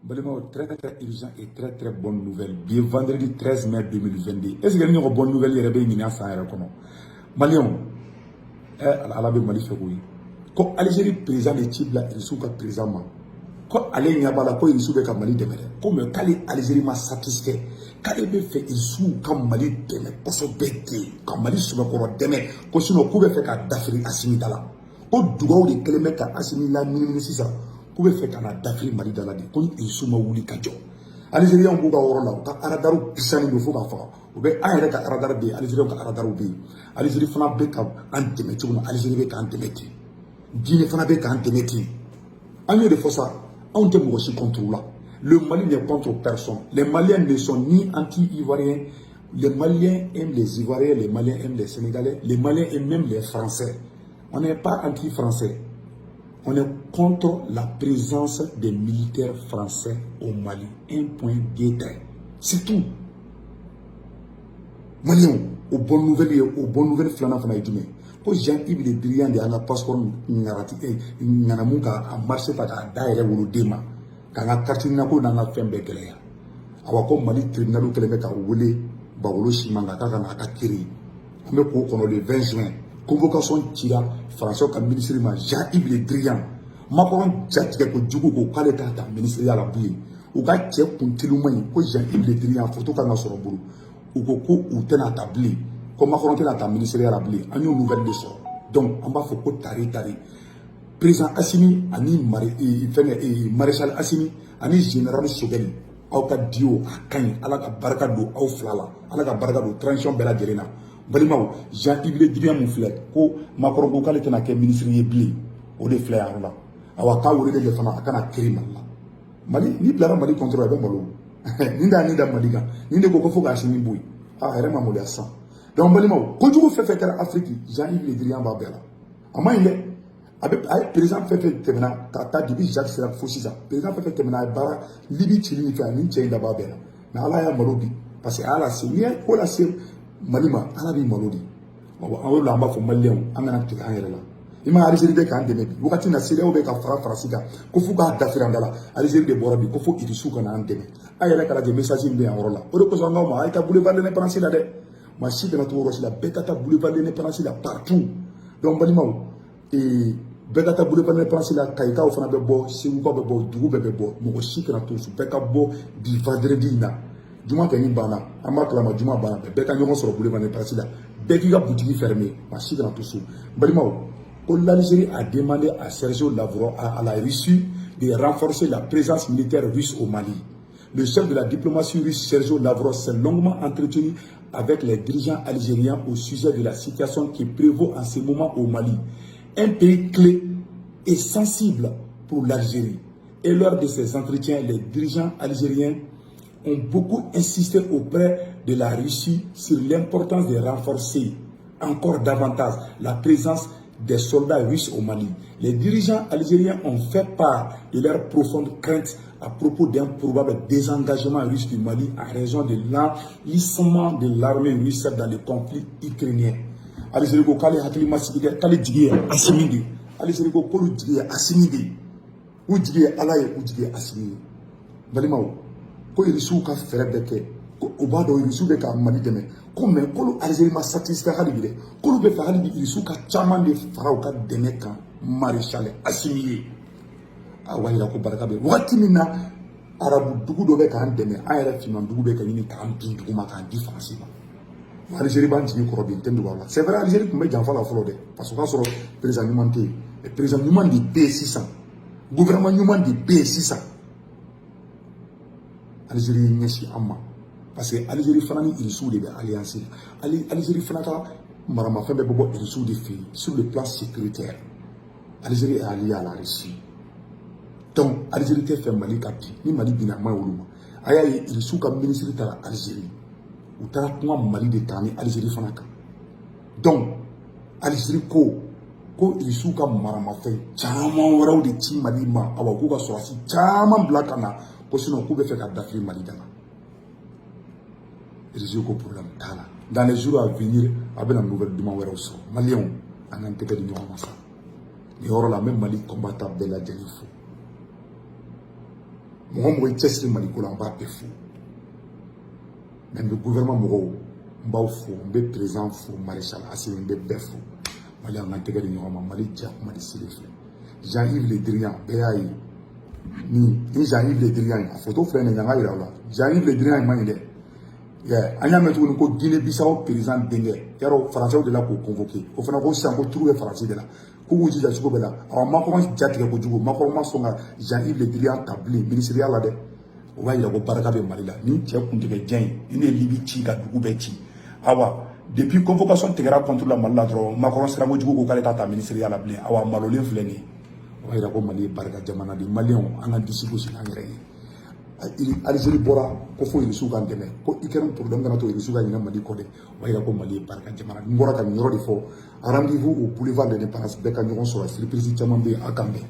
Très très urgent et très très bonne nouvelle. Bien vendredi 13 mai 2022. Est-ce que nous avons une bonne nouvelle? Il y a une Malion, ala be Mali fɛ koyi. Ko Algérie président de ci bila Irisu ka président ma. Ko ale ɲɛ b'a la ko Irisu bɛ ka Mali dɛmɛ dɛ. Ko mais k'ale Algérie ma satisfait. K'ale bɛ fɛ Irisu ka Mali dɛmɛ kosɛbɛ ten. Ka Mali sɛbɛkɔrɔ dɛmɛ. Ko sinon k'u bɛ fɛ ka dafiri Asimi da la. Ko dugawu de kɛlen bɛ ka Asimi laminimini sisan. K'u bɛ fɛ ka na dafiri Mali da la de. Ko Irisu ma wuli ka jɔ. Algériens b'u ka yɔrɔ la u ka aradaru pisani do fo k'a faga. U bɛ an yɛrɛ ka aradar bɛ yen, Algériens ka aradaru bɛ yen. Algérie fana bɛ ka an dɛmɛ cogo min na Algérie bɛ k'an dɛmɛ ten. Guinée fana bɛ k'an dɛmɛ ten. An y'o de fɔ sa, anw tɛ mɔgɔ si contre la. Le Mali n'est contre personne. Les Maliens ne sont ni anti-ivoiriens. Les Maliens aiment les Ivoiriens, les Maliens aiment les Sénégalais, les Maliens aiment même les Français. On n'est pas anti-français. On est contre la présence des militaires français au Mali. Un point détail. C'est tout. Maliens, aux bonnes nouvelles flanan fana est dûme. Quand Jean-Yves Le Drian de un passeport n'anamuka a marché par la daïre ou le déma. Quand la carte n'a pas dans la fin de guerre. Alors comme Mali tribunal que les mecs a roulé, Baolo Chimanga Kagana Kakiri. On me pour le 20 juin. Convocation tira français comme ministre Jean-Yves Le Drian. Macron jatigɛ ko jugu ko k'ale t'a ta ministériya la bilen u ka cɛ kuntigiw man ɲi ko Jean-Yves Le Drian photo kan ka sɔrɔ bolo u ko ko u tɛna ta bilen ko Macron tɛna ta ministériya la bilen an y'o nouvelle de sɔrɔ donc an b'a fɔ ko tari président Assimi ani maréchal Assimi ani général Sogɛli aw ka dio a ka ɲi ala ka barika don aw fila la ala ka barika don transition bɛɛ lajɛlen na balimaw Jean-Yves Le Drian mun filɛ ko Macron ko k'ale tɛna kɛ ministre ye bilen o de filɛ yan la awa ka wuri de fana akana kiri Mali Mali ni bilara Mali contrôle be malo ni da Mali kan ni de ko fo ka Assimi boy yɛrɛ ma mɔli san donc balimaw ko jugu fɛn fɛn kɛra Afrique Jean-Yves Le Drian b'a bɛɛ la a ma ɲi dɛ a ye président fɛn fɛn tɛmɛna ka taa depuis Jacques Chirac fo sisan président fɛn fɛn tɛmɛna a ye baara Libi cili min fɛ ni cɛ in da b'a bɛɛ la mais ala y'a malo bi parce que ala se ni ye ko lase Mali ma ala b'i malo di an y'o la an b'a fɔ Maliens an kana tigɛ an yɛrɛ la il m'a Algérie de k'an dɛmɛ bi wagati na CEDEAO bɛ ka fara Faransi kan ko fo k'a dafiri an da la Algérie de bɔra bi ko fo Irisu kana an dɛmɛ a yɛrɛ ka lajɛ message min bɛ yan yɔrɔ la o de kosɔn an k'aw ma a ye taa boulevard de l'indépendance la dɛ maa si kana to yɔrɔ si la bɛɛ ka taa boulevard de l'indépendance la partout donc balimaw bɛɛ ka taa boulevard de l'indépendance la Kayikaw fana bɛ bɔ Segukaw bɛ bɔ dugu bɛɛ bɛ bɔ mɔgɔ si kana to so bɛɛ ka bɔ bi vendredi in na juma tɛ min banna an b'a kalama juma banna bɛɛ ka ɲɔgɔn sɔrɔ boulevard de l'indépendance la bɛɛ k'i ka boutique fermer maa si kana to so balimaw. L'Algérie a demandé à Sergio Lavrov, à la Russie, de renforcer la présence militaire russe au Mali. Le chef de la diplomatie russe, Sergio Lavrov, s'est longuement entretenu avec les dirigeants algériens au sujet de la situation qui prévaut en ce moment au Mali. Un pays clé et sensible pour l'Algérie. Et lors de ces entretiens, les dirigeants algériens ont beaucoup insisté auprès de la Russie sur l'importance de renforcer encore davantage la présence des soldats russes au Mali. Les dirigeants algériens ont fait part de leur profonde crainte à propos d'un probable désengagement russe du Mali à raison de l'enlissement de l'armée russe dans le conflit ukrainien. Algérie ko k'ale hakili ma sigi dɛ k'ale jigi ye Assimi de ye Algérie ko k'olu jigi ye Assimi de ye u jigi ye ala ye u jigi ye Assimi ye balimaw ko Irisiw ka fɛɛrɛ bɛɛ kɛ o b'a dɔn Irisiw bɛ ka Mali dɛmɛ ko mais k'olu Algérie ma satisfait hali bi dɛ k'olu bɛ fɛ hali bi Irisiw ka caman de fara u ka dɛmɛ kan maréchal Assimi ye a b'a yira ko barika bɛ wagati min na arabu dugu dɔ bɛ k'an dɛmɛ an yɛrɛ finman dugu bɛ ka ɲini k'an bin dugu ma k'an di Faransi ma Algérie b'an jigi kɔrɔ bi n tɛ dugu la c'est vrai Algérie tun bɛ janfa la fɔlɔ dɛ parce que o k'a sɔrɔ président ɲuman tɛ yen mais président ɲuman de bɛ yen sisan gouvernement ɲuman de bɛ yen sisan Algérie ɲɛsin an ma parce que Algérie fana ni Irisiw de bɛ alliance la Algérie fana ka maramafɛn bɛɛ bɛ bɔ Irisiw de fɛ yen sur le plan sécuritaire Algérie est alliée à la Russie donc Algérie tɛ fɛ Mali ka bin ni Mali binna a ma olu ma a y'a ye Irisiw ka ministre taara Algérie u taara kuma Mali de kan ni Algérie fana kan donc Algérie ko Irisiw ka maramafɛn caman wɛrɛw de ci Mali ma awa k'u ka sɔrɔsi caman bila ka na ko sinon k'u bɛ fɛ ka dafiri Mali da la Irisiw ko problème t'a la dans les jours à venir a bɛna nouvelle duman wɛrɛw sɔrɔ Maliens an k'an tɛgɛ di ɲɔgɔn ma sa nin yɔrɔ la n bɛ Mali combattant bɛɛ lajɛlen fo mɔgɔ mɔgɔ i cɛsiri Maliko la n b'a bɛɛ fo mais n bɛ gouvernement mɔgɔw n b'aw fo n bɛ président fo maréchal Assimi n bɛ bɛɛ fo Mali an ka tɛgɛ di ɲɔgɔn ma Mali ja Mali siri filɛ Jean-Yves Le Drian bɛɛ y'a ye ni Jean-Yves Le Drian ye a photo filɛ nin ye an ka yira o la Jean-Yves Le Drian in man ɲi dɛ an y'a mɛn tuguni ko Guinée Bissau président denkɛ yarɔ Français de la k'o convoqué o fana ko sisan ko turu bɛ Faransi de la k'u k'u jija cogo bɛɛ la awɔ Macron jatigɛ kojugu Macron ma sɔn ka Jean-Yves Le Drian ta bilen ministériya la dɛ o b'a yira ko barika bɛ Mali la ni cɛ kuntigɛ jan in ni ne ye Libi ci ka dugu bɛɛ ci awa depuis convocation tigɛra contre la Mali la dɔrɔn Macron sera kojugu ko k'ale t'a ta ministériya la bilen awa malolen filɛ nin ye o b'a yira ko Mali ye barika jamana de maliyɛnw an ka disi gosi an yɛrɛ ye Algérie bɔra ko fo Irisiw ka dɛmɛ ko Ukraine problème kana to Irisiw ka ɲinɛ Mali kɔ dɛ o b'a yira ko Mali ye barika jamana n bɔra ka nin yɔrɔ de fɔ rendez-vous au boulevard de l'Indépendance bɛɛ ka ɲɔgɔn sɔrɔ surprise caman bɛ yen a kan bɛn